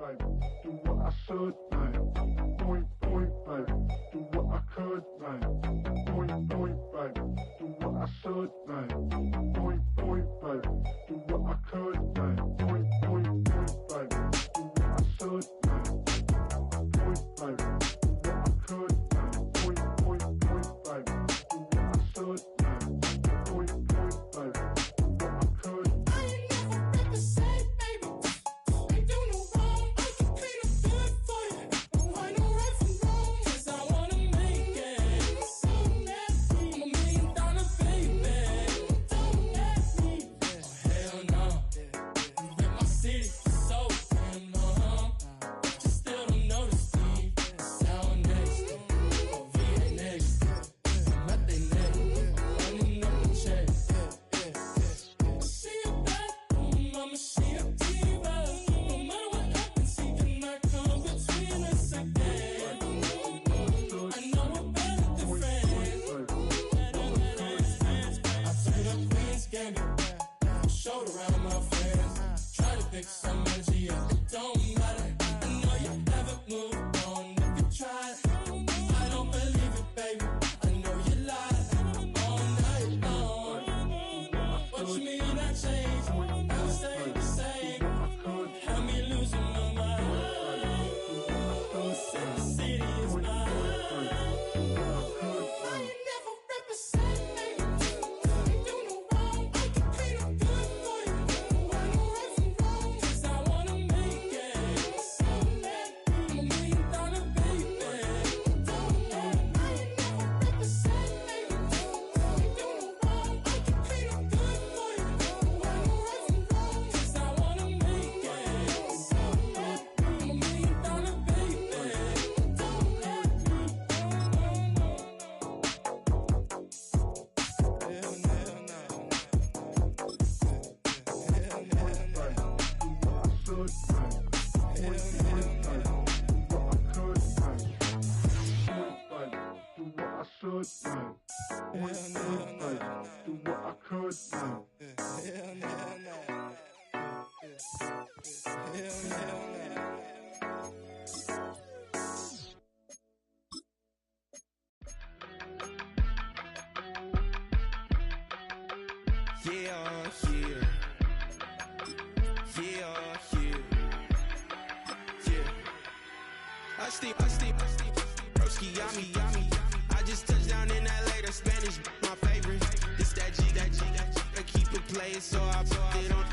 Do what I should, man. Point, baby. Do what I could, man. Point, baby. Do what I should, man. Point, baby. Do what I could, man. Point, baby. Do what I should, man. Point, baby. Do what I could, man. Point, baby. Do what I should, man. Point, baby. Do what I could. I just touched down in LA, the Spanish, my favorite. This that G, I keep it playing, so I put it on.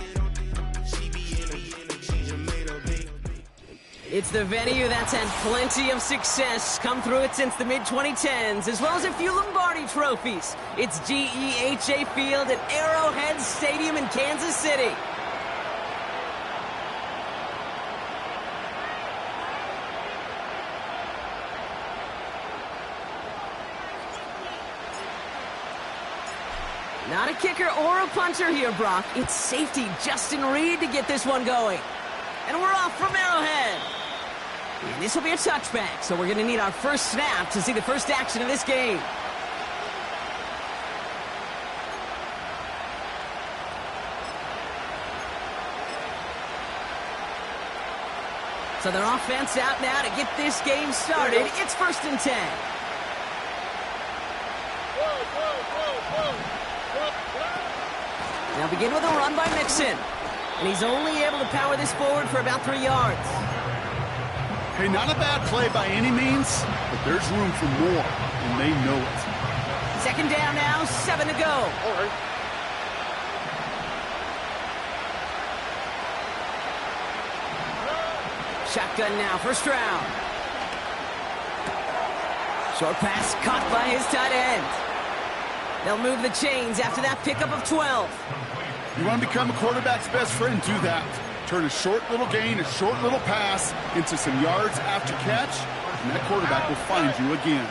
She be in a, she just made a big. It's the venue that's had plenty of success, come through it since the mid-2010s, as well as a few Lombardi trophies. It's GEHA Field at Arrowhead Stadium in Kansas City. Not a kicker or a punter here, Brock. It's safety Justin Reed to get this one going. And we're off from Arrowhead. And this will be a touchback, so we're going to need our first snap to see the first action of this game. So their offense out now to get this game started. It's 1st and 10. Now begin with a run by Mixon. And he's only able to power this forward for about 3 yards. Hey, not a bad play by any means, but there's room for more, and they know it. 2nd down now, 7 to go. All right. Shotgun now, first round. Short pass caught by his tight end. They'll move the chains after that pickup of 12. You want to become a quarterback's best friend, do that. Turn a short little gain, a short little pass into some yards after catch, and that quarterback will find you again.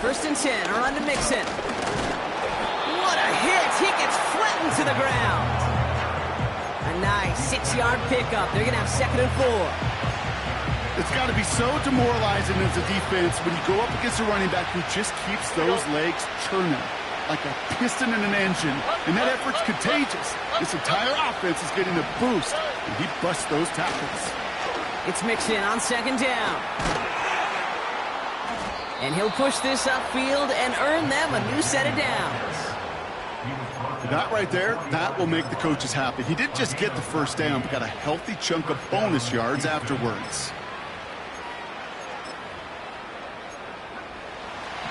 First and 10, a run to Mixon. What a hit! He gets flattened to the ground. A nice 6-yard pickup. They're going to have 2nd and 4. It's got to be so demoralizing as a defense when you go up against a running back who just keeps those legs churning. like a piston in an engine, and that effort's contagious. This entire offense is getting a boost, and he busts those tackles. It's mixed in on second down. And he'll push this upfield and earn them a new set of downs. That right there, that will make the coaches happy. He didn't just get the first down, but got a healthy chunk of bonus yards afterwards.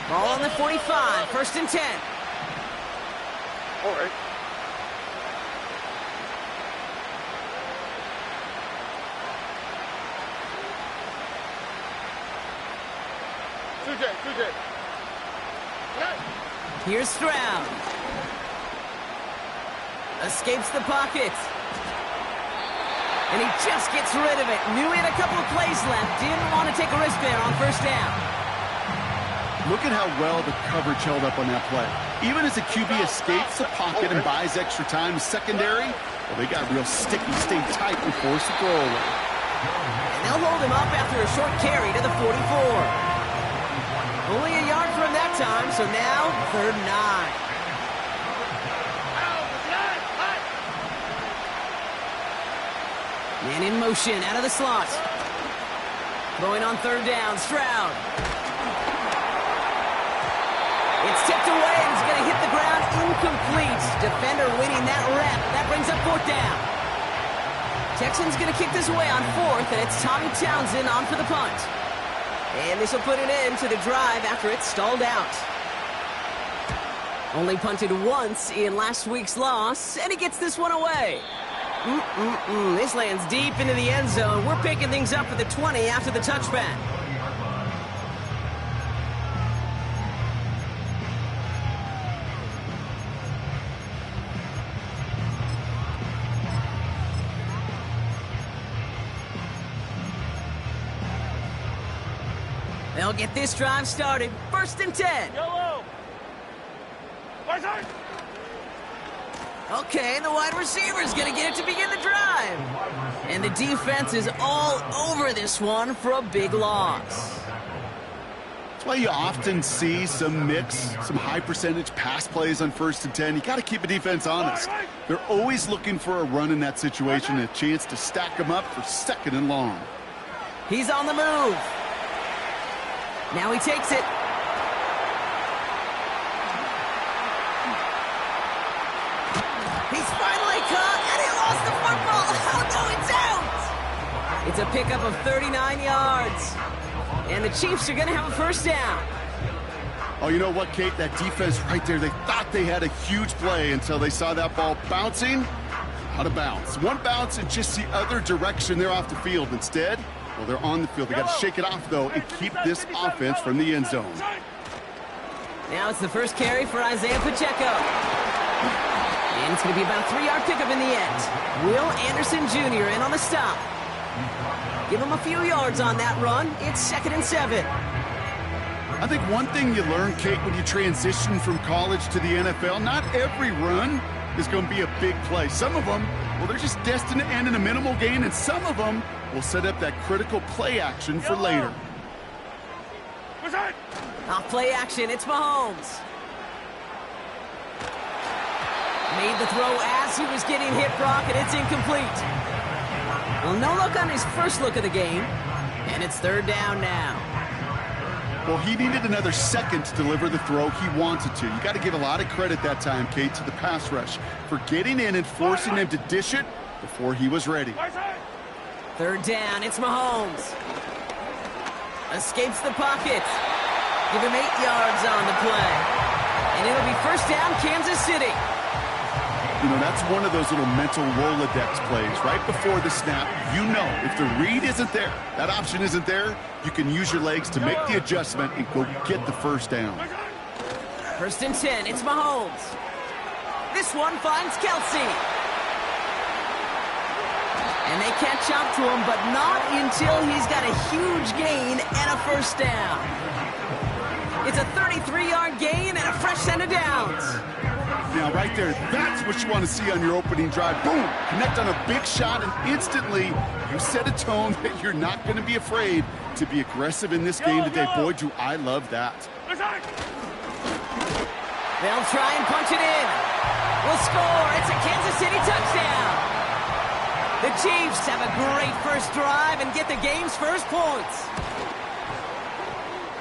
Ball on the 45, first and 10. All right. CJ. Here's Stroud. Escapes the pocket. And he just gets rid of it. Knew he had a couple of plays left. Didn't want to take a risk there on first down. Look at how well the coverage held up on that play. Even as the QB escapes the pocket and buys extra time secondary, well, they got real sticky, stayed tight, and forced the throw away. And they'll hold him up after a short carry to the 44. Only a yard from that time, so now 3rd and 9. Man in motion, out of the slot. Throwing on 3rd down, Stroud. It's tipped away and it's going to hit the ground incomplete. Defender winning that rep. That brings up 4th down. Texans going to kick this away on 4th, and it's Tommy Townsend on for the punt. And this will put an end to the drive after it's stalled out. Only punted once in last week's loss, and he gets this one away. This lands deep into the end zone. We're picking things up at the 20 after the touchback. They'll get this drive started. 1st and 10. Yellow. Okay, the wide receiver's going to get it to begin the drive. And the defense is all over this one for a big loss. That's why you often see some high percentage pass plays on 1st and 10. You got to keep a defense honest. They're always looking for a run in that situation and a chance to stack them up for 2nd and long. He's on the move. Now he takes it. He's finally caught, and he lost the football. Oh, no, it's out. It's a pickup of 39 yards. And the Chiefs are going to have a 1st down. Oh, you know what, Kate? That defense right there, they thought they had a huge play until they saw that ball bouncing out of bounds. One bounce and just the other direction. They're off the field. Instead, well, they're on the field. They got to shake it off, though, and keep this offense from the end zone. Now it's the first carry for Isaiah Pacheco. And it's going to be about a 3-yard pickup in the end. Will Anderson Jr. in on the stop. Give him a few yards on that run. It's 2nd and 7. I think one thing you learn, Kate, when you transition from college to the NFL, not every run is going to be a big play. Some of them, well, they're just destined to end in a minimal gain, and some of them will set up that critical play action for later. Off play action, it's Mahomes. Made the throw as he was getting hit, Brock, and it's incomplete. Well, no look on his first look of the game, and it's 3rd down now. Well, he needed another second to deliver the throw he wanted to. You got to give a lot of credit that time, Kate, to the pass rush for getting in and forcing him to dish it before he was ready. 3rd down, it's Mahomes. Escapes the pocket. Give him 8 yards on the play. And it'll be 1st down, Kansas City. You know, that's one of those little mental Rolodex plays. Right before the snap, you know if the read isn't there, that option isn't there, you can use your legs to make the adjustment and go get the 1st down. 1st and 10, it's Mahomes. This one finds Kelsey. And they catch up to him, but not until he's got a huge gain and a 1st down. It's a 33-yard gain and a fresh set of downs. Now, right there, that's what you want to see on your opening drive. Boom! Connect on a big shot, and instantly you set a tone that you're not going to be afraid to be aggressive in this game today. Boy, do I love that. They'll try and punch it in. Will score. It's a Kansas City touchdown. The Chiefs have a great first drive and get the game's first points.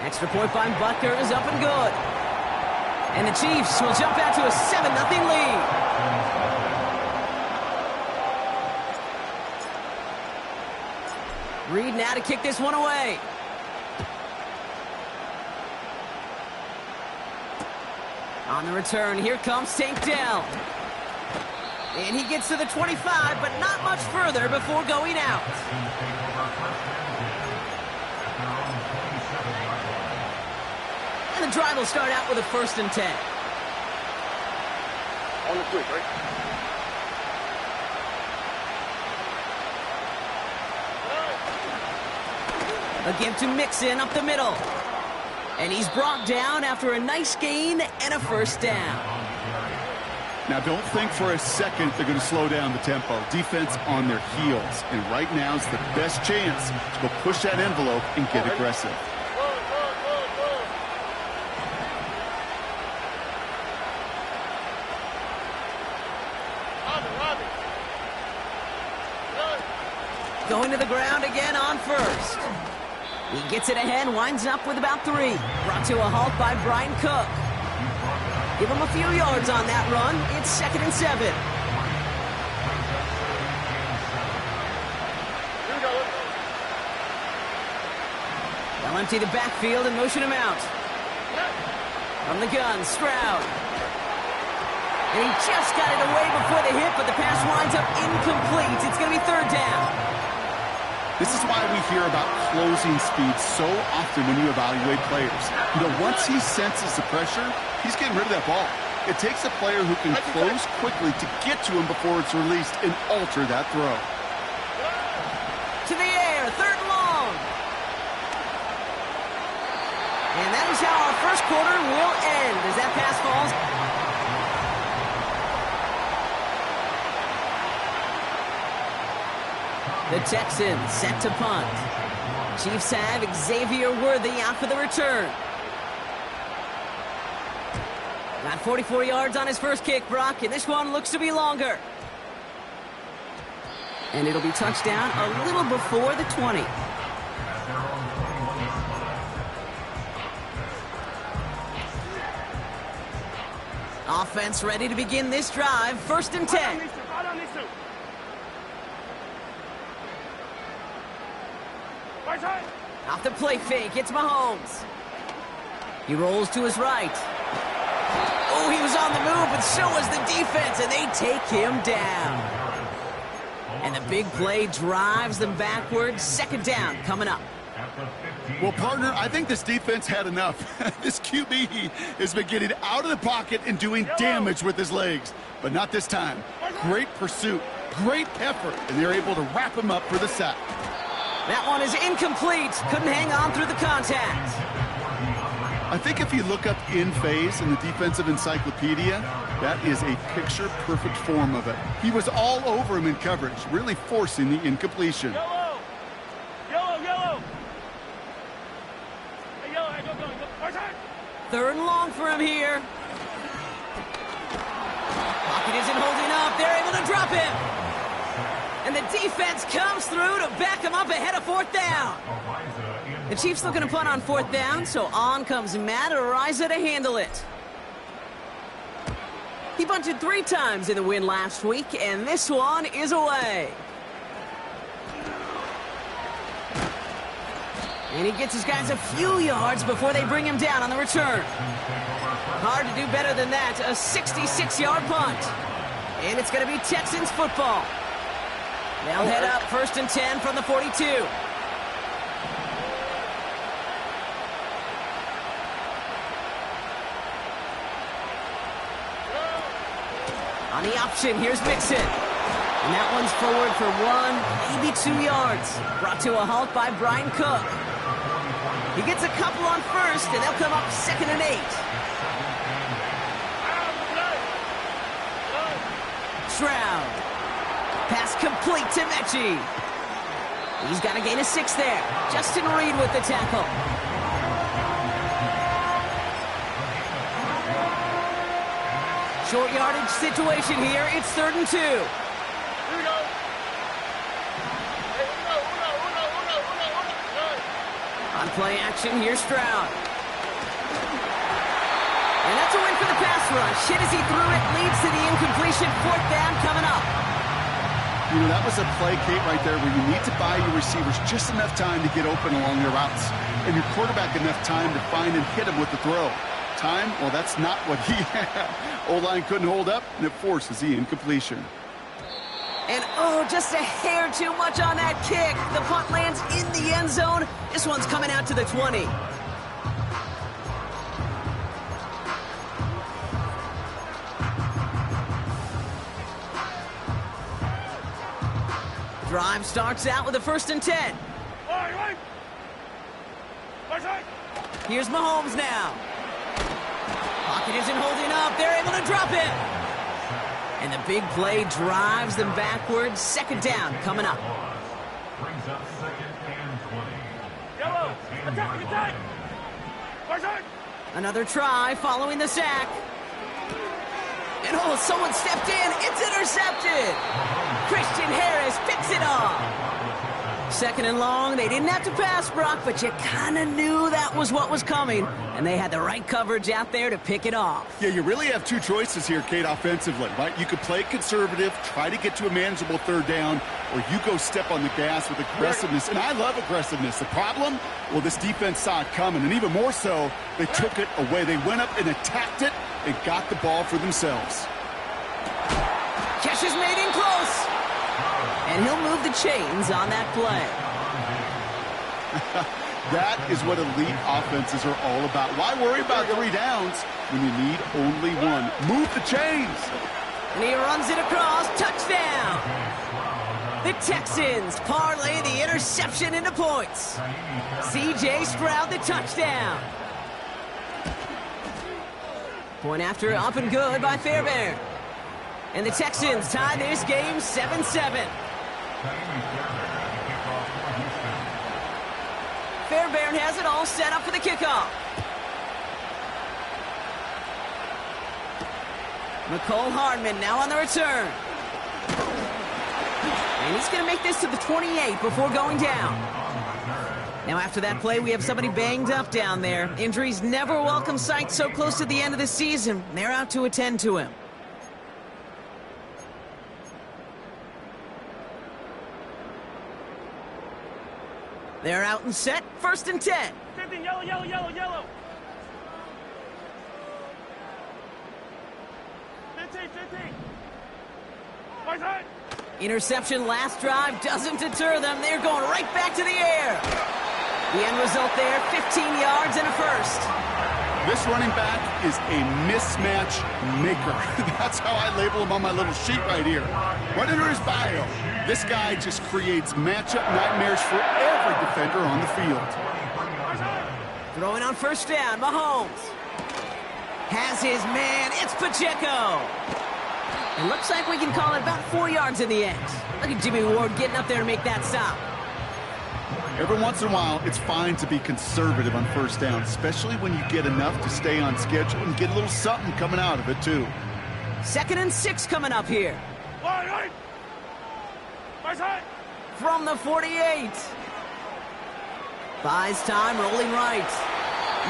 Extra point by Butker is up and good. And the Chiefs will jump out to a 7-0 lead. Reed now to kick this one away. On the return, here comes Tank Dell. And he gets to the 25, but not much further before going out. And the drive will start out with a 1st and 10. On the quick, right? Again to Mixon up the middle. And he's brought down after a nice gain and a 1st down. Now, don't think for a second they're going to slow down the tempo. Defense on their heels. And right now is the best chance to go push that envelope and get aggressive. Going to the ground again on 1st. He gets it ahead, winds up with about 3. Brought to a halt by Brian Cook. Give him a few yards on that run. It's 2nd and 7. They'll empty the backfield and motion him out. From the gun, Stroud. And he just got it away before the hit, but the pass winds up incomplete. It's going to be 3rd down. This is why we hear about closing speed so often when you evaluate players. You know, once he senses the pressure, he's getting rid of that ball. It takes a player who can close quickly to get to him before it's released and alter that throw. To the air, 3rd and long. And that is how our first quarter will end as that pass falls. The Texans set to punt. Chiefs have Xavier Worthy out for the return. Got 44 yards on his first kick, Brock, and this one looks to be longer. And it'll be touchdown a little before the 20. Offense ready to begin this drive. 1st and 10. Off the play fake, it's Mahomes. He rolls to his right. Oh, he was on the move, but so was the defense, and they take him down. And the big play drives them backwards. 2nd down coming up. Well, partner, I think this defense had enough. This QB has been getting out of the pocket and doing damage with his legs, but not this time. Great pursuit, great effort, and they're able to wrap him up for the sack. That one is incomplete. Couldn't hang on through the contact. I think if you look up in phase in the defensive encyclopedia, that is a picture-perfect form of it. He was all over him in coverage, really forcing the incompletion. Yellow! Yellow, yellow! Hey, yellow, hey, go. 3rd and long for him here. Pocket isn't holding up. They're able to drop him. And the defense comes through to back him up ahead of 4th down. The Chiefs looking to punt on 4th down, so on comes Matt Ariza to handle it. He bunted 3 times in the win last week, and this one is away. And he gets his guys a few yards before they bring him down on the return. Hard to do better than that, a 66-yard punt. And it's going to be Texans football. They'll head up 1st and 10 from the 42. On the option, here's Mixon. And that one's forward for 1, maybe 2 yards. Brought to a halt by Brian Cook. He gets a couple on 1st, and they'll come up 2nd and 8. Stroud. Pass complete to Mechie. He's got a gain of 6 there. Justin Reed with the tackle. Short yardage situation here. It's 3rd and 2. Here we go. Hey, uno. On play action, here's Stroud. And that's a win for the pass rush. Hit as he threw it, leads to the incompletion. 4th down coming up. You know, that was a play, Kate, right there, where you need to buy your receivers just enough time to get open along their routes, and your quarterback enough time to find and hit him with the throw. Time? Well, that's not what he had. O-line couldn't hold up, and it forces the incompletion. And oh, just a hair too much on that kick. The punt lands in the end zone. This one's coming out to the 20. Drive starts out with a 1st and 10. Right. Right side. Here's Mahomes now. Pocket isn't holding up. They're able to drop it. And the big play drives them backwards. 2nd down coming up. Brings up 2nd and 20. Yellow. Attack. Right side. Another try following the sack. And oh, someone stepped in. It's intercepted. Christian Harris picks it off. 2nd and long. They didn't have to pass, Brock, but you kind of knew that was what was coming. And they had the right coverage out there to pick it off. Yeah, you really have two choices here, Kate, offensively, right? You could play conservative, try to get to a manageable 3rd down, or you go step on the gas with aggressiveness. And I love aggressiveness. The problem? Well, this defense saw it coming, and even more so, they took it away. They went up and attacked it and got the ball for themselves. Catch is made in close. And he'll move the chains on that play. That is what elite offenses are all about. Why worry about 3 downs when you need only one? Move the chains. And he runs it across. Touchdown. The Texans parlay the interception into points. C.J. Stroud the touchdown. Point after up and good by Fairbairn. And the Texans tie this game 7-7. Fairbairn has it all set up for the kickoff. Nicole Hardman now on the return. And he's going to make this to the 28 before going down. Now after that play, we have somebody banged up down there. Injuries never a welcome sight so close to the end of the season. They're out to attend to him. They're out and set. 1st and 10. 15. Yellow. 15. Right side. Interception last drive doesn't deter them. They're going right back to the air. The end result there, 15 yards and a 1st. This running back is a mismatch maker. That's how I label him on my little sheet right here. Right under his bio, this guy just creates matchup nightmares for every defender on the field. Throwing on 1st down, Mahomes. Has his man, it's Pacheco. It looks like we can call it about 4 yards in the end. Look at Jimmy Ward getting up there to make that stop. Every once in a while, it's fine to be conservative on 1st down, especially when you get enough to stay on schedule and get a little something coming out of it, too. 2nd and 6 coming up here. Right side. From the 48. Buys time, rolling right.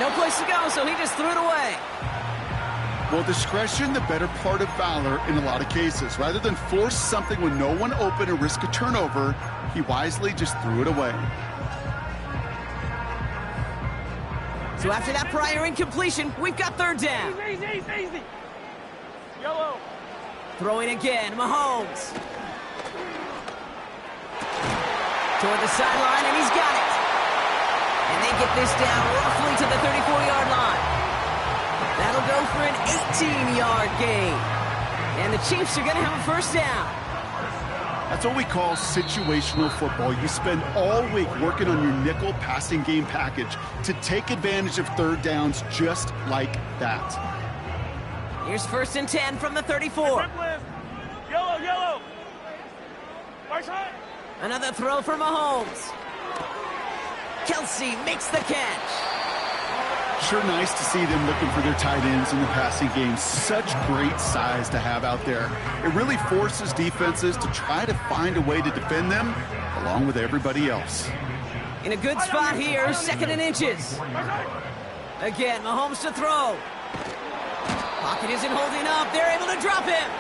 No place to go, so he just threw it away. Well, discretion, the better part of valor in a lot of cases. Rather than force something when no one open and risk a turnover, he wisely just threw it away. So after that prior incompletion, we've got 3rd down. Easy. Yellow. Throwing again, Mahomes. Toward the sideline, and he's got it. And they get this down roughly to the 34-yard line. That'll go for an 18-yard gain. And the Chiefs are going to have a 1st down. That's what we call situational football. You spend all week working on your nickel passing game package to take advantage of 3rd downs just like that. Here's 1st and 10 from the 34. Yellow. Right side. Another throw for Mahomes. Kelsey makes the catch. Sure nice to see them looking for their tight ends in the passing game. Such great size to have out there. It really forces defenses to try to find a way to defend them along with everybody else. In a good spot here, 2nd and inches. Again, Mahomes to throw. Pocket isn't holding up. They're able to drop him.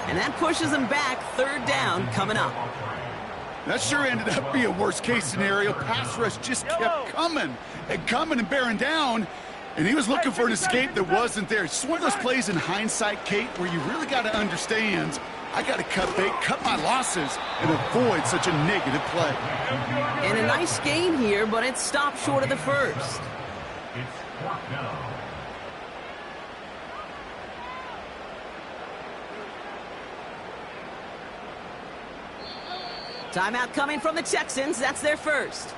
And that pushes them back. 3rd down coming up. That sure ended up being a worst-case scenario. Pass rush just kept coming and bearing down, and he was looking for an escape that wasn't there. It's one of those plays in hindsight, Kate, where you really got to understand, I got to cut bait, cut my losses, and avoid such a negative play. And a nice gain here, but it stopped short of the first. It's 4th down. Timeout coming from the Texans. That's their first.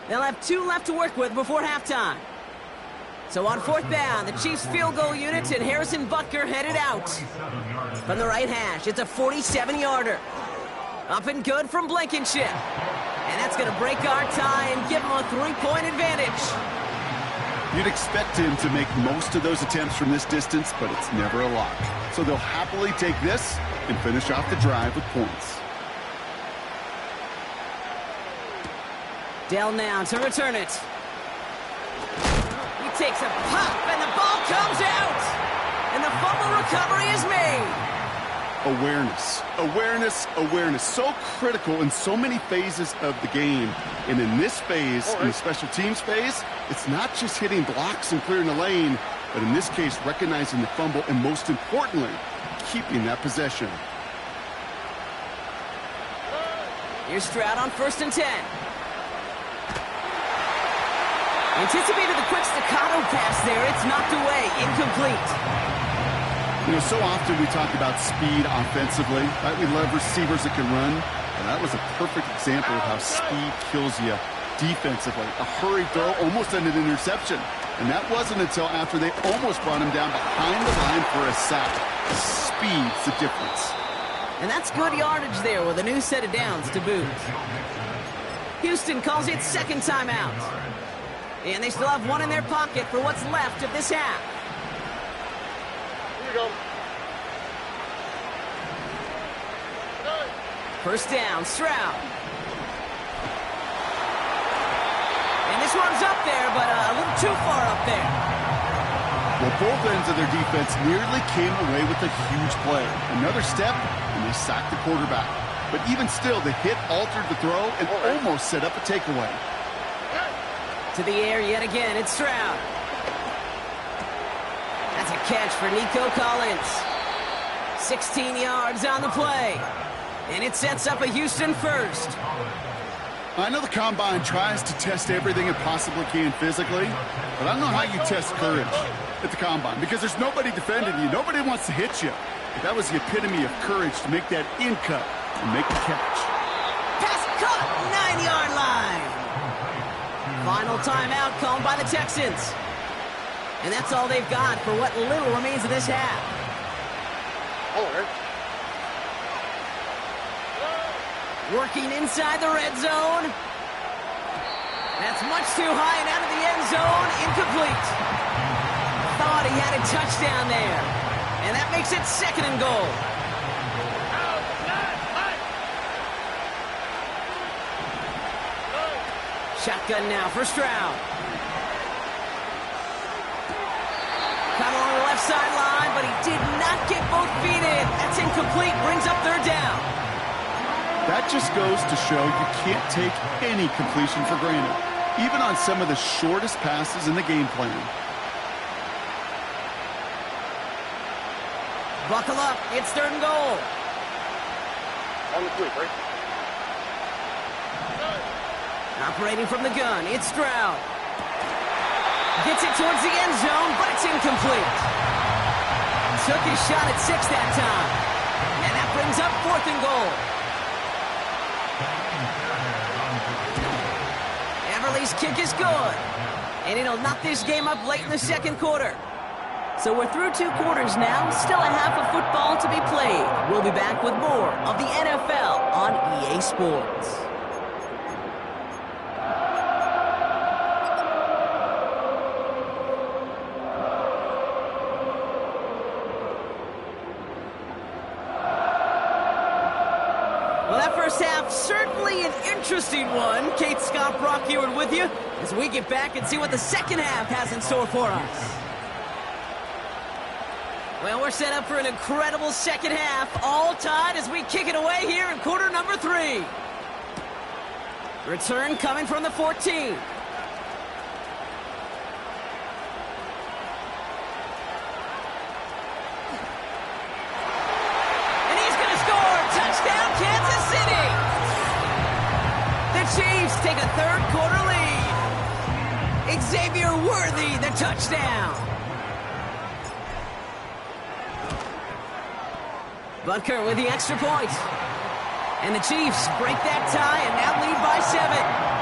They'll have 2 left to work with before halftime. So on 4th down, the Chiefs field goal unit and Harrison Butker headed out. From the right hash, it's a 47-yarder. Up and good from Blankenship. And that's going to break our tie and give them a 3-point advantage. You'd expect him to make most of those attempts from this distance, but it's never a lock. So they'll happily take this and finish off the drive with points. Dell now to return it. He takes a pop, and the ball comes out. And the fumble recovery is made. Awareness. So critical in so many phases of the game. And in this phase, in the special teams phase, it's not just hitting blocks and clearing the lane, but in this case, recognizing the fumble and, most importantly, keeping that possession. Here's Stroud on 1st and 10. Anticipated the quick staccato pass there. It's knocked away. Incomplete. You know, so often we talk about speed offensively, right? We love receivers that can run. And that was a perfect example of how speed kills you defensively. A hurried throw almost ended an interception. And that wasn't until after they almost brought him down behind the line for a sack. Speed's the difference. And that's good yardage there with a new set of downs to boot. Houston calls it 2nd timeout. And they still have 1 in their pocket for what's left of this half. Here you go. 1st down, Stroud. And this one's up there, but a little too far up there. Well, both ends of their defense nearly came away with a huge play. Another step, and they sacked the quarterback. But even still, the hit altered the throw and almost set up a takeaway. To the air yet again, it's Stroud. That's a catch for Nico Collins. 16 yards on the play. And it sets up a Houston first. I know the Combine tries to test everything it possibly can physically, but I don't know how you test courage at the Combine, because there's nobody defending you. Nobody wants to hit you. But that was the epitome of courage to make that in cut and make the catch. Pass caught, 9-yard line. Final timeout called by the Texans. And that's all they've got for what little remains of this half. Working inside the red zone. That's much too high and out of the end zone. Incomplete. Thought he had a touchdown there. And that makes it 2nd and goal. Shotgun now for Stroud. Caught along the left sideline, but he did not get both feet in. That's incomplete. Brings up 3rd down. That just goes to show you can't take any completion for granted, even on some of the shortest passes in the game plan. Buckle up. It's 3rd and goal. On the quick, right? Operating from the gun, it's Stroud. Gets it towards the end zone, but it's incomplete. Took his shot at 6 that time. And that brings up 4th and goal. Everly's kick is good. And it'll knock this game up late in the 2nd quarter. So we're through 2 quarters now. Still a half of football to be played. We'll be back with more of the NFL on EA Sports. first half, certainly an interesting one. Kate, Scott, Brock here with you as we get back and see what the second half has in store for us. Well, we're set up for an incredible second half, all tied as we kick it away here in quarter number 3. Return coming from the 14. Kansas City! The Chiefs take a third-quarter lead. Xavier Worthy, the touchdown. Butker with the extra point. And the Chiefs break that tie and now lead by 7.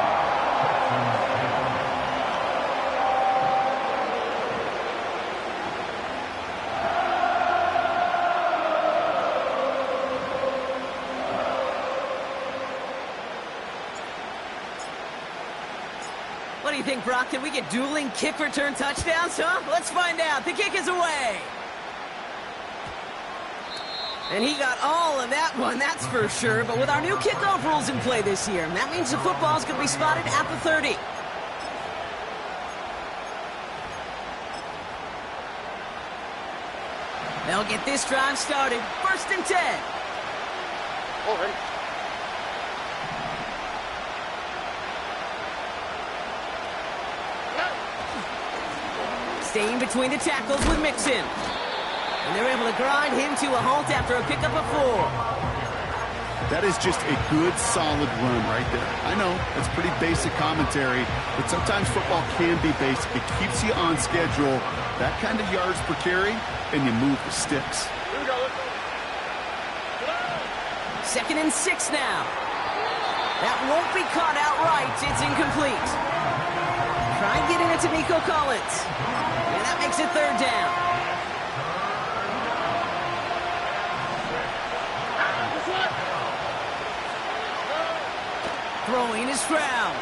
What do you think, Brock? Can we get dueling kick return touchdowns, huh? Let's find out. The kick is away. And he got all of that one, that's for sure. But with our new kickoff rules in play this year, that means the football's going to be spotted at the 30. They'll get this drive started. 1st and 10. All right. Staying between the tackles with Mixon. And they're able to grind him to a halt after a pickup of 4. That is just a good, solid run right there. I know, it's pretty basic commentary, but sometimes football can be basic. It keeps you on schedule, that kind of yards per carry, and you move the sticks. Here we go. 2nd and 6 now. That won't be caught outright. It's incomplete. Try getting it to Nico Collins. And that makes it 3rd down. Throwing is Stroud.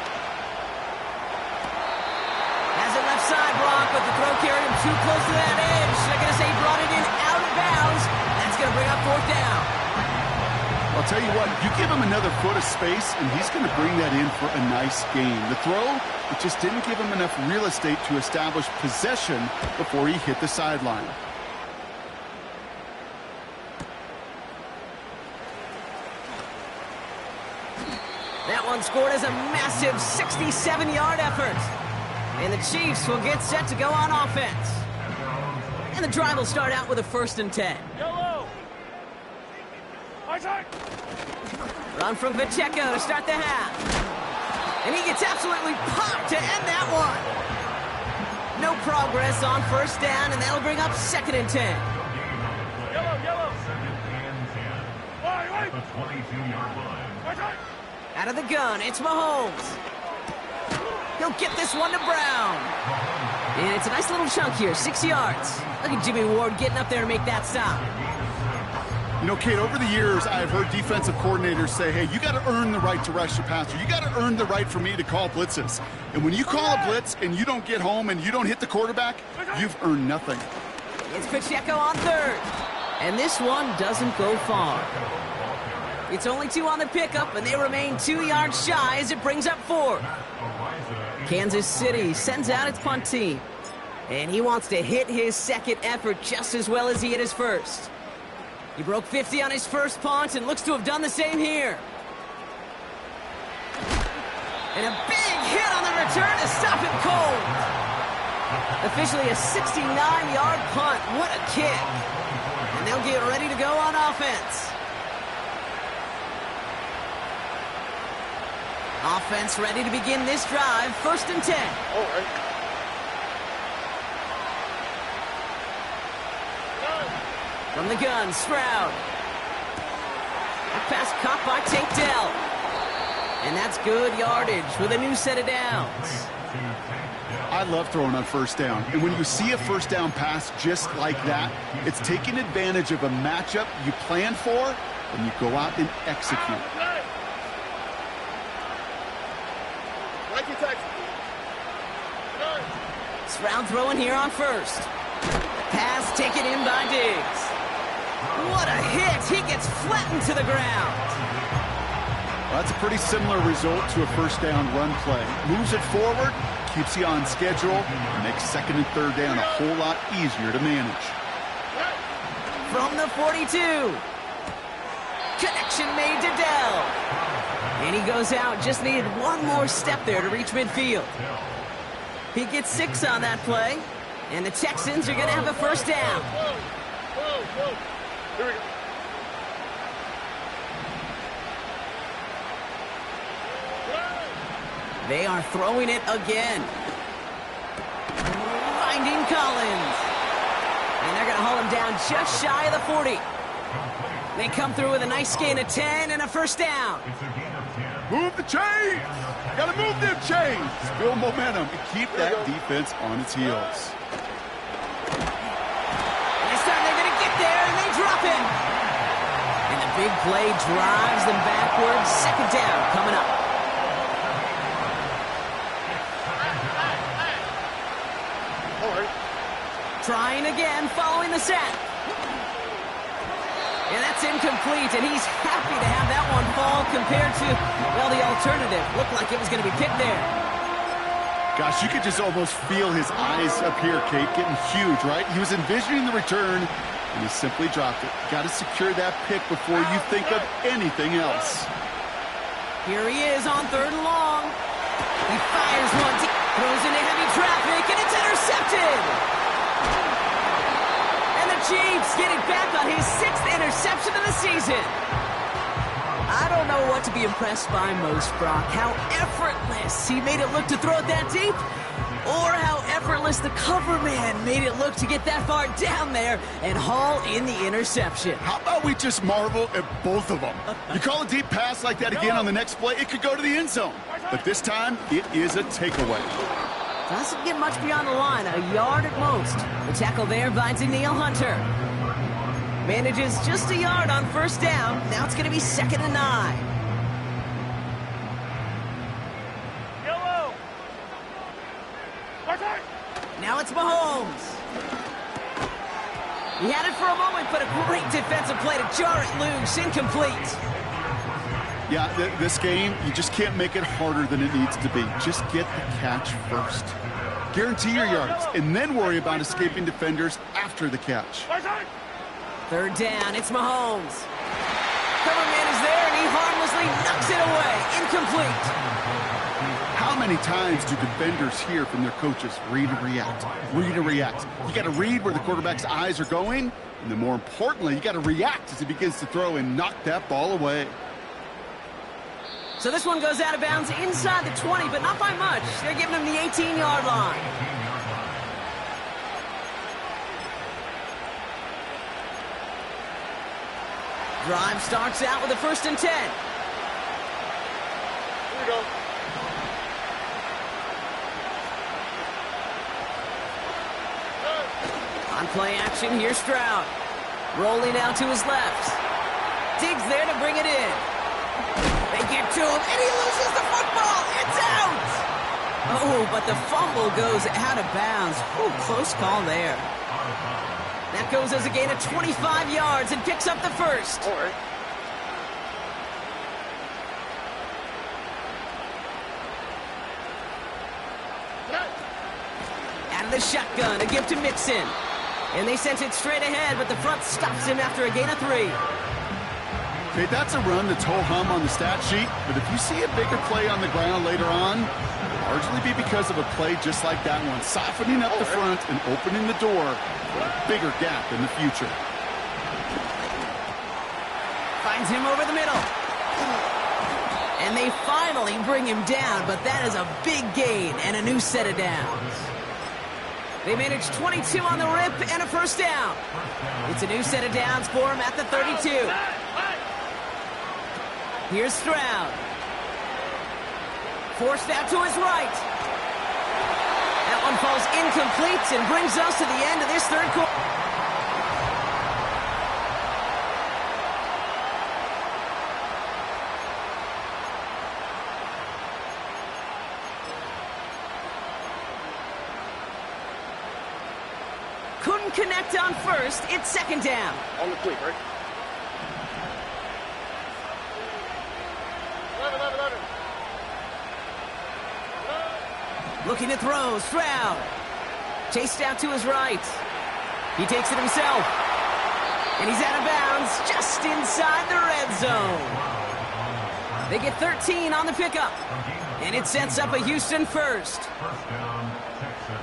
Has it left side, Brock, but the throw carried him too close to that edge. They're going to say he brought it in out of bounds. That's going to bring up 4th down. I'll tell you what, you give him another foot of space, and he's going to bring that in for a nice gain. The throw, it just didn't give him enough real estate to establish possession before he hit the sideline. That one scored as a massive 67-yard effort. And the Chiefs will get set to go on offense. And the drive will start out with a 1st and 10. Yellow. Run from Pacheco to start the half. And he gets absolutely popped to end that one. No progress on 1st down, and that'll bring up 2nd and 10. Yellow. 2nd and 10. The 22-yard line. Out of the gun, it's Mahomes. He'll get this one to Brown. And it's a nice little chunk here, 6 yards. Look at Jimmy Ward getting up there to make that stop. You know, Kate, over the years, I've heard defensive coordinators say, hey, you got to earn the right to rush your passer. You got to earn the right for me to call blitzes. And when you call a blitz and you don't get home and you don't hit the quarterback, you've earned nothing. It's Pacheco on 3rd. And this one doesn't go far. It's only 2 on the pickup, and they remain 2 yards shy as it brings up 4. Kansas City sends out its punt team. And he wants to hit his second effort just as well as he hit his first. He broke 50 on his first punt and looks to have done the same here. And a big hit on the return to stop him cold. Officially a 69-yard punt. What a kick. And they'll get ready to go on offense. Offense ready to begin this drive. 1st and 10. All right. From the gun, Stroud. That pass caught by Tank Dell. And that's good yardage with a new set of downs. I love throwing on 1st down. And when you see a 1st down pass just like that, it's taking advantage of a matchup you planned for, and you go out and execute. Stroud throwing here on 1st. Pass taken in by Diggs. What a hit! He gets flattened to the ground. Well, that's a pretty similar result to a first down run play. Moves it forward, keeps you on schedule, and makes second and third down a whole lot easier to manage. From the 42. Connection made to Dell. And he goes out, just needed one more step there to reach midfield. He gets 6 on that play, and the Texans are going to have a first down. Here we go. They are throwing it again. Finding Collins. And they're going to haul him down just shy of the 40. They come through with a nice gain of 10 and a first down. Move the chains! Gotta move them chains! Build momentum and keep that defense on its heels. And this time they're going to get there, and they drop it. And the big play drives them backwards. Second down coming up. Trying again, following the sack. And that's incomplete, and he's happy to have that one fall compared to, well, the alternative. Looked like it was going to be picked there. Gosh, you could just almost feel his eyes up here, Kate, getting huge, right? He was envisioning the return, and he simply dropped it. Got to secure that pick before you think of anything else. Here he is on 3rd and long. He fires one, throws into heavy traffic, and it's intercepted. And the Chiefs getting back on his 6th interception of the season. I don't know what to be impressed by most, Brock. How effortless he made it look to throw it that deep, or how effortless the cover man made it look to get that far down there and haul in the interception. How about we just marvel at both of them? You call a deep pass like that again on the next play, it could go to the end zone. But this time, it is a takeaway. Doesn't get much beyond the line, a yard at most. The tackle there by Danielle Hunter. Manages just a yard on first down. Now it's going to be 2nd and 9. Yellow. Now it's Mahomes. He had it for a moment, but a great defensive play to jar it loose. Incomplete. Yeah, this game, you just can't make it harder than it needs to be. Just get the catch first. Guarantee your yards, and then worry about escaping defenders after the catch. 3rd down, it's Mahomes. Cover man is there, and he harmlessly knocks it away. Incomplete. How many times do defenders hear from their coaches, read and react, read and react? You got to read where the quarterback's eyes are going, and then more importantly, you got to react as he begins to throw and knock that ball away. So this one goes out of bounds inside the 20, but not by much. They're giving him the 18-yard line. Drive starts out with a 1st and 10. Here we go. On play action, here's Stroud. Rolling out to his left. Diggs there to bring it in. They get to him, and he loses the football. It's out! Oh, but the fumble goes out of bounds. Oh, close call there. That goes as a gain of 25 yards and picks up the first. All right. Out of the shotgun, a gift to Mixon. And they sent it straight ahead, but the front stops him after a gain of 3. Okay, that's a run that's ho-hum on the stat sheet, but if you see a bigger play on the ground later on, it'll largely be because of a play just like that one, softening up the front and opening the door for a bigger gap in the future. Finds him over the middle. And they finally bring him down, but that is a big gain and a new set of downs. They managed 22 on the rip and a first down. It's a new set of downs for him at the 32. Here's Stroud. Forced out to his right. That one falls incomplete and brings us to the end of this 3rd quarter. Couldn't connect on first. It's 2nd down. On the fleet, right? Looking to throw, Stroud. Chased out to his right. He takes it himself. And he's out of bounds just inside the red zone. They get 13 on the pickup. And it sets up a Houston first. First down, Texans.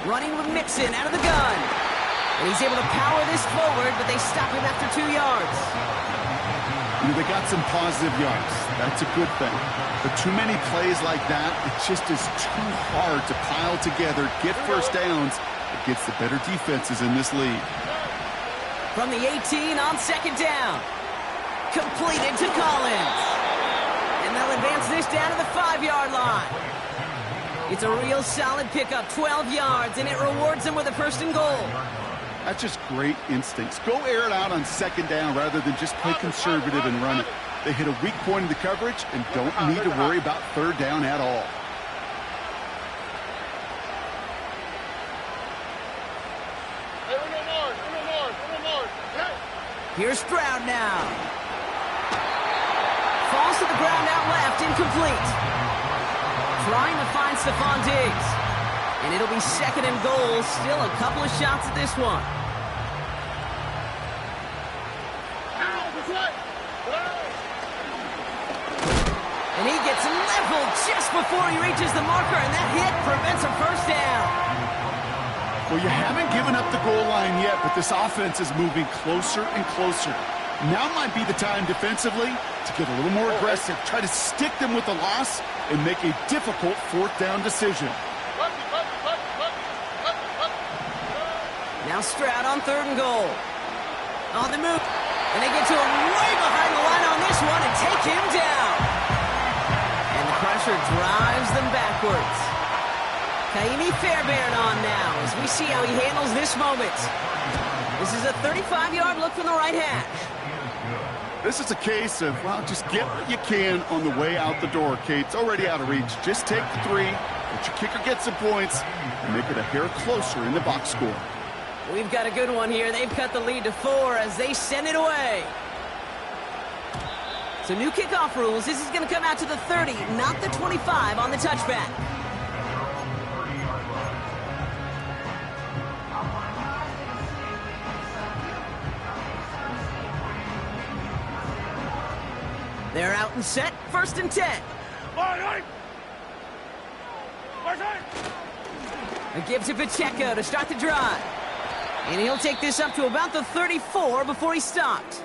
Running with Mixon out of the gun. And he's able to power this forward, but they stop him after 2 yards. You know, they got some positive yards. That's a good thing. But too many plays like that, it just is too hard to pile together, get first downs against the better defenses in this league. From the 18 on second down. Completed to Collins. And they'll advance this down to the 5-yard line. It's a real solid pickup, 12 yards, and it rewards them with a first and goal. That's just great instincts. Go air it out on second down rather than just play conservative and run it. They hit a weak point in the coverage and don't need to worry about third down at all. Here's Stroud now. Falls to the ground out left, incomplete. Trying to find Stephon Diggs. And it'll be second and goal. Still a couple of shots at this one. And he gets leveled just before he reaches the marker, and that hit prevents a first down. Well, you haven't given up the goal line yet, but this offense is moving closer and closer. Now might be the time defensively to get a little more aggressive, try to stick them with the loss, and make a difficult fourth down decision. Now Stroud on third and goal. On the move. And they get to him way behind the line on this one and take him down. And the pressure drives them backwards. Kaimi Fairbairn on now as we see how he handles this moment. This is a 35-yard look from the right hash. This is a case of, well, just get what you can on the way out the door, Kate. It's already out of reach. Just take the 3, let your kicker get some points, and make it a hair closer in the box score. We've got a good one here. They've cut the lead to 4 as they send it away. So new kickoff rules. This is going to come out to the 30, not the 25 on the touchback. They're out and set. First and 10. A give to Pacheco to start the drive. And he'll take this up to about the 34 before he stopped.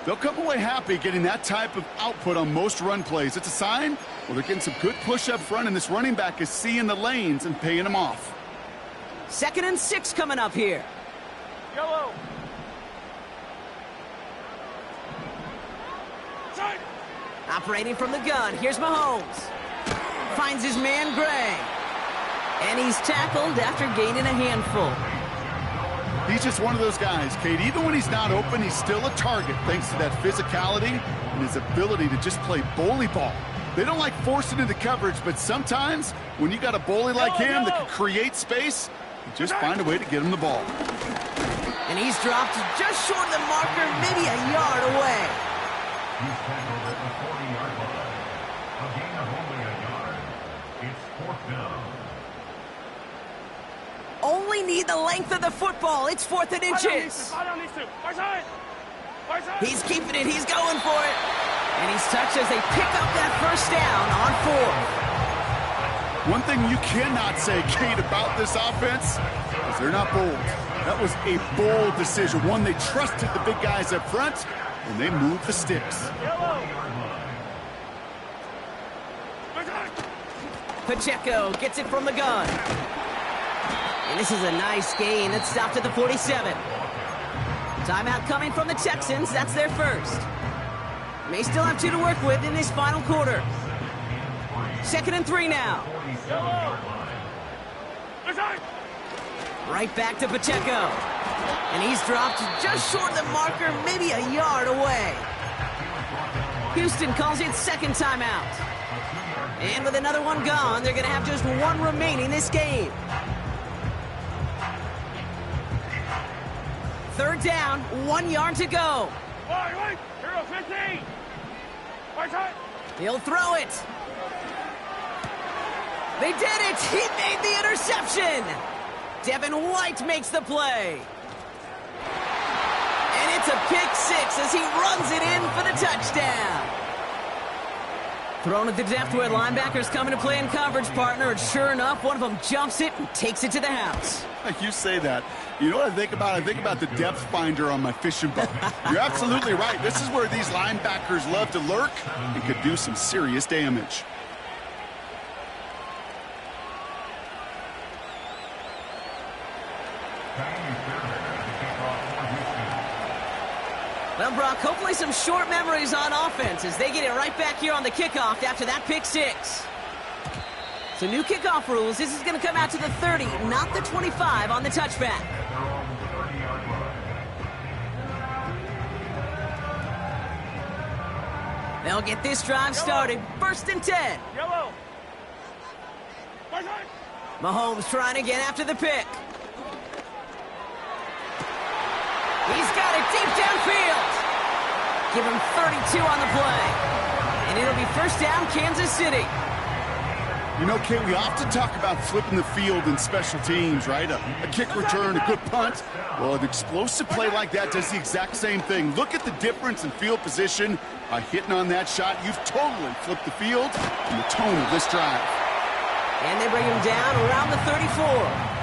They'll come away happy getting that type of output on most run plays. It's a sign, well, they're getting some good push up front, and this running back is seeing the lanes and paying them off. Second and 6 coming up here. Yellow. Operating from the gun, here's Mahomes. Finds his man Gray. And he's tackled after gaining a handful. He's just one of those guys, Kate. Even when he's not open, he's still a target thanks to that physicality and his ability to just play bully ball. They don't like forcing into coverage, but sometimes when you got a bully like him that can create space, you just find a way to get him the ball. And he's dropped just short of the marker, maybe a yard away. He's tackled at the 40-yard line. A gain of only a yard. It's fourth down. Only need the length of the football. It's 4th and inches. He's keeping it. He's going for it. And he's touched as they pick up that first down on 4th. One thing you cannot say, Kate, about this offense is they're not bold. That was a bold decision. One, they trusted the big guys up front, and they moved the sticks. Pacheco gets it from the gun. And this is a nice gain. It's stopped at the 47. Timeout coming from the Texans. That's their first. May still have 2 to work with in this final quarter. Second and 3 now. Right back to Pacheco. And he's dropped just short of the marker, maybe a yard away. Houston calls it second timeout. And with another one gone, they're going to have just 1 remaining this game. Third down, 1 yard to go. Hero 15. He'll throw it. They did it! He made the interception! Devin White makes the play. And it's a pick six as he runs it in for the touchdown. Thrown at the depth where linebackers come into play in coverage, partner, and sure enough, one of them jumps it and takes it to the house. You say that. You know what I think about? I think about the depth finder on my fishing boat. You're absolutely right. This is where these linebackers love to lurk and could do some serious damage. Well, Brock, hopefully some short memories on offense as they get it right back here on the kickoff after that pick six. So new kickoff rules. This is going to come out to the 30, not the 25 on the touchback. They'll get this drive started. First and 10. Yellow. Mahomes trying again after the pick. He's got it deep downfield. Give him 32 on the play. And it'll be first down, Kansas City. You know, Kate, we often talk about flipping the field in special teams, right? A kick return, a good punt. Well, an explosive play like that does the exact same thing. Look at the difference in field position. By hitting on that shot, you've totally flipped the field and the tone of this drive. And they bring him down around the 34.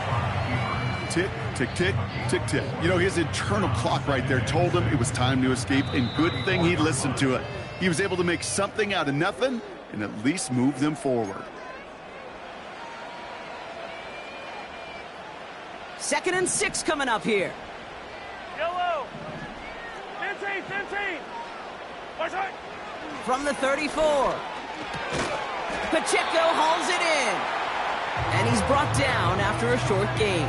Tick, tick, tick, tick, tick. You know, his internal clock right there told him it was time to escape, and good thing he listened to it. He was able to make something out of nothing and at least move them forward. Second and 6 coming up here. Yellow. 15. From the 34. Pacheco hauls it in. And he's brought down after a short gain.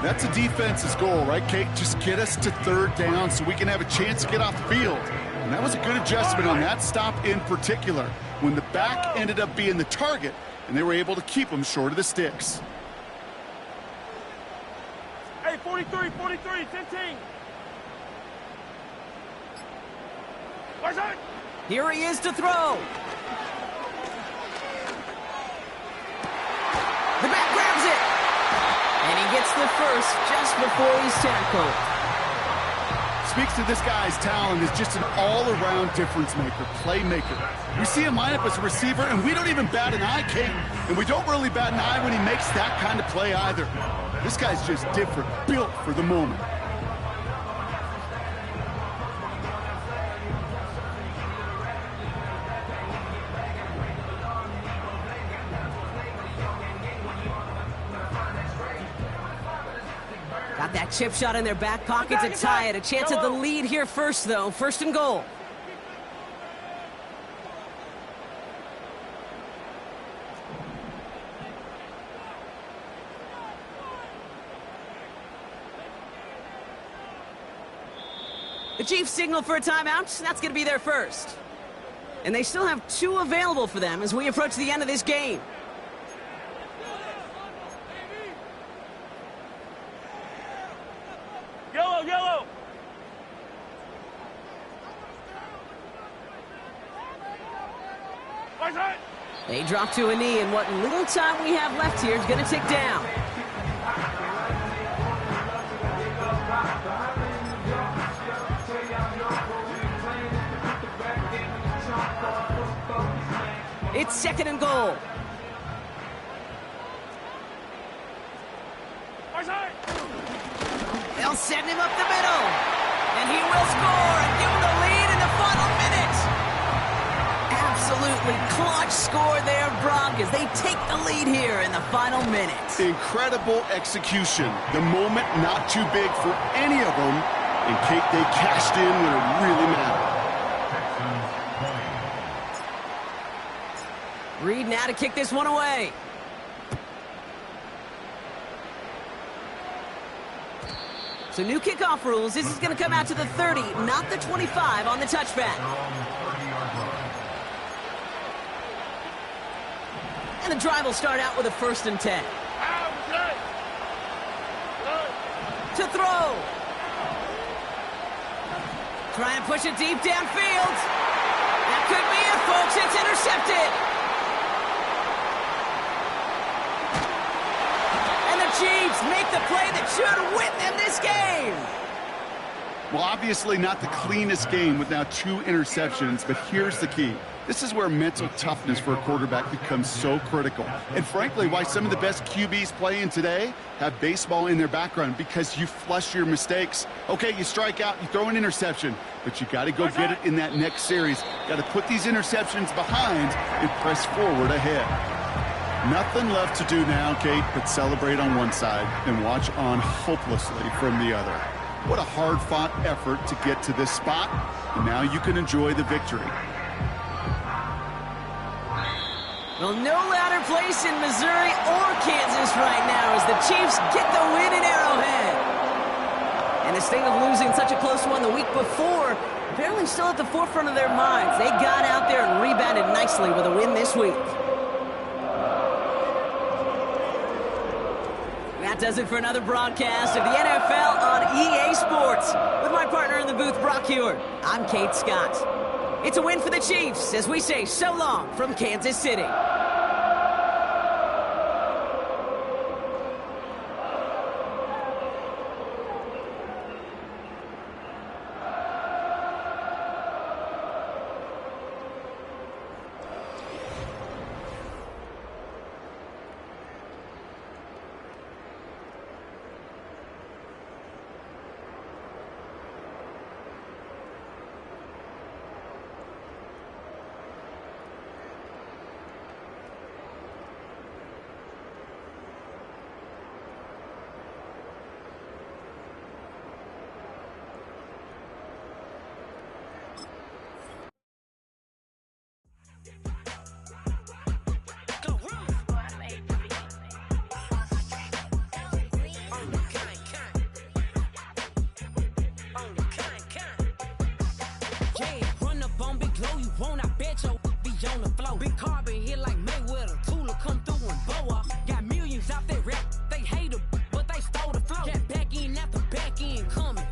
That's a defense's goal, right, Kate? Just get us to third down so we can have a chance to get off the field. And that was a good adjustment on that stop in particular, when the back ended up being the target, and they were able to keep him short of the sticks. Hey, 43, 15. Here he is to throw. The back grabs it. And he gets the first just before he's tackled. Speaks to this guy's talent as just an all-around difference maker, playmaker. We see him line up as a receiver, and we don't even bat an eye, Kate. And we don't really bat an eye when he makes that kind of play either. This guy's just different, built for the moment. Got that chip shot in their back pocket to tie it. A chance at the lead here first, though. First and goal. The Chiefs signal for a timeout. That's going to be their first. And they still have 2 available for them as we approach the end of this game. Yellow. They drop to a knee, and what little time we have left here is going to tick down. It's second and goal. They'll send him up the middle. And he will score and give him the lead in the final minute. Absolutely clutch score there, Brock, as they take the lead here in the final minute. Incredible execution. The moment not too big for any of them. And Kate, they cashed in when it really mattered. Reed now to kick this one away. So new kickoff rules. This is going to come out to the 30, not the 25 on the touchback. And the drive will start out with a first and 10. To throw. Trying to push it deep downfield. Could be it, folks. It's intercepted. And the Chiefs make the play that should win them this game. Well, obviously not the cleanest game with now 2 interceptions, but here's the key. This is where mental toughness for a quarterback becomes so critical. And frankly, why some of the best QBs playing today have baseball in their background, because you flush your mistakes. Okay, you strike out, you throw an interception, but you got to go get it in that next series. Got to put these interceptions behind and press forward ahead. Nothing left to do now, Kate, but celebrate on one side and watch on hopelessly from the other. What a hard-fought effort to get to this spot, and now you can enjoy the victory. Well, no louder place in Missouri or Kansas right now as the Chiefs get the win in Arrowhead. And the sting of losing such a close one the week before, apparently still at the forefront of their minds. They got out there and rebounded nicely with a win this week. That does it for another broadcast of the NFL on EA Sports. With my partner in the booth, Brock Hewitt, I'm Kate Scott. It's a win for the Chiefs as we say so long from Kansas City. Big carbon hit like Mayweather. Tula come through and blow up. Got millions out there rap. They hate her, but they stole the flow. Got back in after back in coming.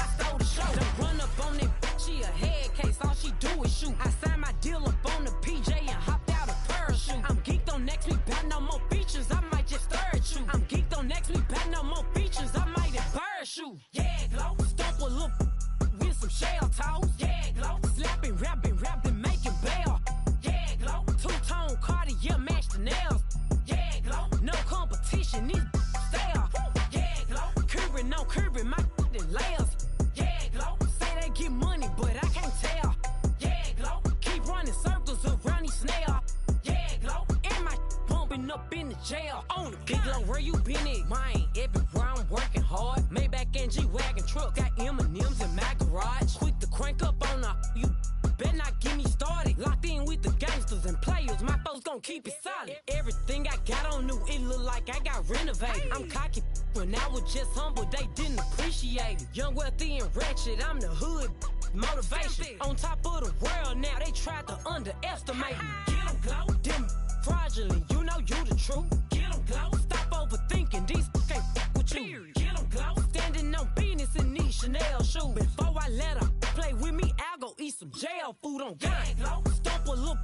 I stole the show. Don't run up on that. She a head case. All she do is shoot. I signed my deal up on the PJ and hopped out a parachute. I'm geeked on next week. Got no more features. I might just stir at you. I'm geeked on next week. Got no more features. I might embarrass you. Yeah, glow. Stomp a little with some shell toes. Yeah, glow. Slapping, rapping, making bail. Two-tone Cartier match the nails. Yeah, glow. No competition, these stale. Yeah, glow. Curbing, no curbing, my layers. Yeah, glow. Say they get money, but I can't tell. Yeah, glow. Keep running circles around these snails. Yeah, glow. And my bumping up in the jail. On the big glow, where you been at? Mine, everywhere I'm working hard. Maybach and G-Wagon truck. Got M&M's in my garage. Quick to crank up on the you. Better not get me started. Locked in with the gangsters and players. My folks gon' keep it solid. Everything I got on new, it look like I got renovated. I'm cocky when I was just humble, they didn't appreciate it. Young, wealthy, and ratchet, I'm the hood motivation. On top of the world now, they tried to underestimate me. Get 'em, glow. Them fraudulent, you know you the truth. Get 'em, glow. Stop overthinking, these can't with you. Get 'em, glow. Standing on business in these Chanel shoes. Before I let her play with me, I'll go eat some jail food on gang. Stomp a little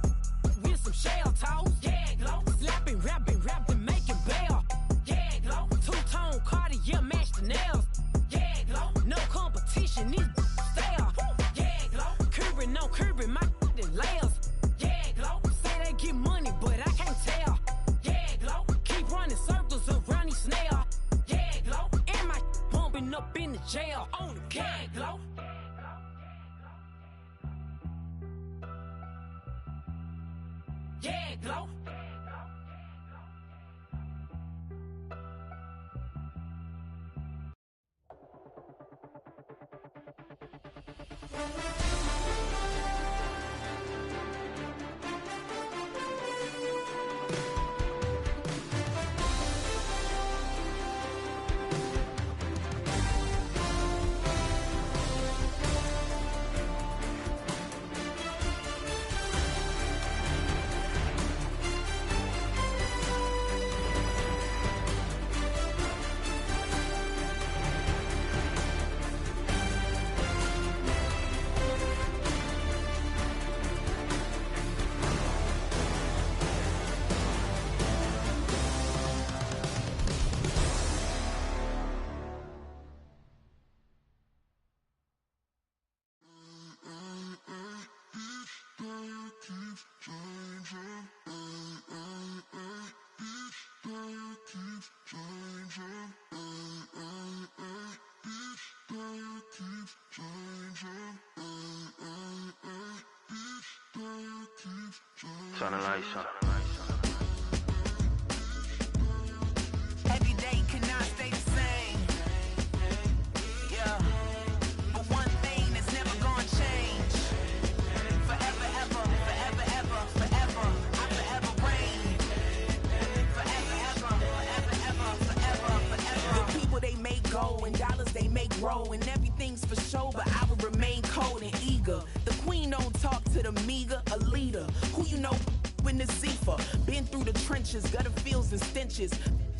with some shell toes. Yeah, glow. Slapping, rapping, making bail. Yeah, glow. Two-tone Cartier match the nails. Yeah, glow. No competition, these stale. Yeah, glow. Curbing, no curbing, my layers. Yeah, glow. Say they get money, but I can't tell. Yeah, glow. Keep running circles around these snails. Yeah, glow. And my bumping up in the jail. On the gang, glow. Yeah, glow. Turn the lights on. Every day cannot stay the same. Yeah. But one thing that's never gonna change. Forever, ever, forever, ever, forever. I forever reign. Forever, ever, forever, ever, forever, forever. The people they make go and dollars they make grow and everything's for show, but I will remain cold and eager. The queen don't talk to the meager, a leader. Who you know in the Zephyr? Been through the trenches, gutter fields and stenches.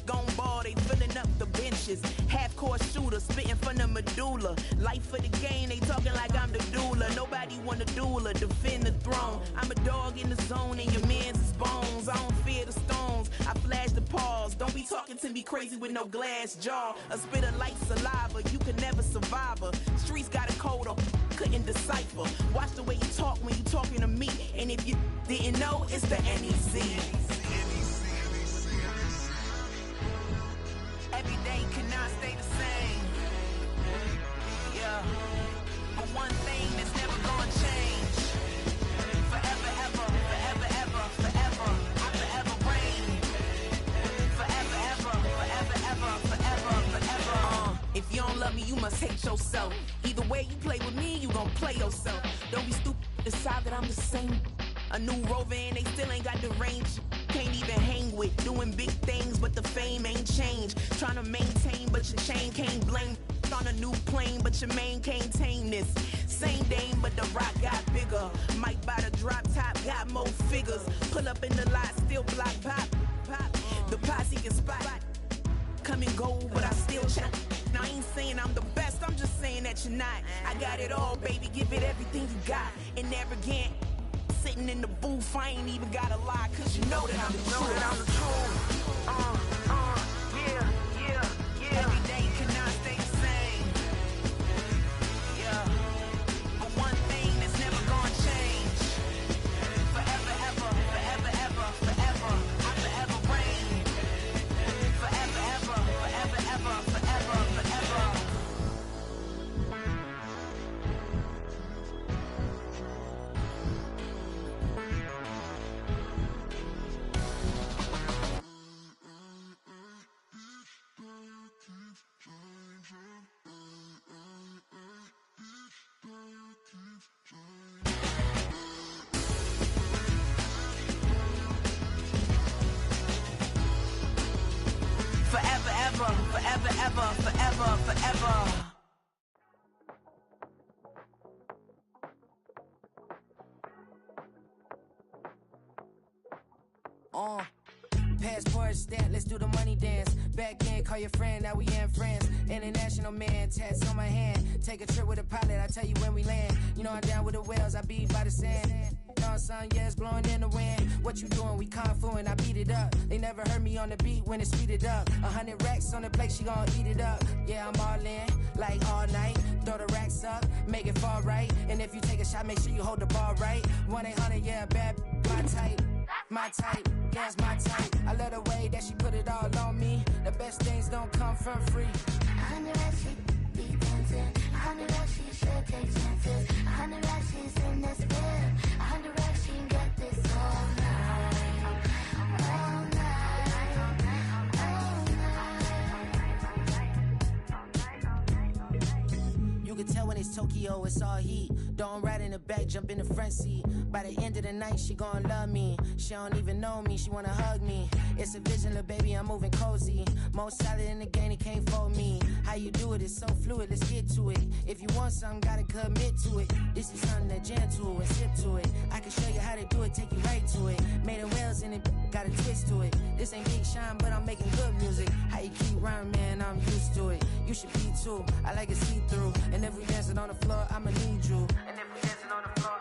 Gone ball, they filling up the benches. Half-court shooter, spitting from the medulla. Life for the game, they talking like I'm the doula. Nobody want a doula, defend the throne. I'm a dog in the zone and your man's is bones. I don't fear the stones, I flash the paws. Don't be talking to me crazy with no glass jaw. A spit of light saliva, you can never survive her. Streets got a code of couldn't decipher. Watch the way you talk when you talking to me. And if you didn't know, it's the NEC. Every day cannot stay the same. Yeah. But one thing that's never gonna change. Forever, ever, forever, ever, forever. I forever reign. Forever, ever, forever, ever, forever, forever. If you don't love me, you must hate yourself. Either way you play with me, you gon' play yourself. Don't be stupid, decide that I'm the same. A new rover and they still ain't got the range. Can't even hang with, doing big things, but the fame ain't changed. Trying to maintain, but your chain can't blame. On a new plane, but your main can't tame this. Same dame, but the rock got bigger. Might buy the drop top, got more figures. Pull up in the lot, still block pop. The posse can spot. Come and go, but I still chat. Now I ain't saying I'm the best, I'm just saying that you're not. I got it all, baby, give it everything you got. And never again. Sitting in the booth, I ain't even gotta lie, cause you know that I'm the truth. Yeah. Every day cannot stay the same. Yeah. But one thing that's never gonna change. Forever, ever, forever, ever, forever. I forever reign. Forever, ever, forever, ever, forever, forever. Forever, ever, forever, ever, forever, forever. Passport stat, let's do the money dance. Back in, call your friend, now we in France. International man, tats on my hand. Take a trip with a pilot, I tell you when we land. You know I'm down with the whales, I beat by the sand. On sun, yeah, it's blowing in the wind. What you doing? We kung fu and I beat it up. They never heard me on the beat when it's speeded up. 100 racks on the plate, she gon' eat it up. Yeah, I'm all in, like all night. Throw the racks up, make it fall right. And if you take a shot, make sure you hold the ball right. 1-800, yeah, bad, my type. My type, yeah, it's my type. I love the way that she put it all on me. The best things don't come from free. 100 racks, she be dancing. 100 racks, she should take chances. 100 racks, she's in this bed. 100 racks, she can get this all night. All night. All night. You can tell when it's Tokyo, it's all heat. Don't ride in the back, jump in the front seat. By the end of the night, she gon' love me. She don't even know me, she wanna hug me. It's a vision, little baby, I'm moving cozy. Most solid in the game, it can't fold me. How you do it, it's so fluid, let's get to it. If you want something, gotta commit to it. This is something that jam to and sip to it. I can show you how to do it, take you right to it. Made of whales in it, got a twist to it. This ain't Big Shine, but I'm making good music. How you keep rhyming, man, I'm used to it. You should be too, I like it see-through. And if we dancing on the floor, I'ma need you. And if we dancing on the floor,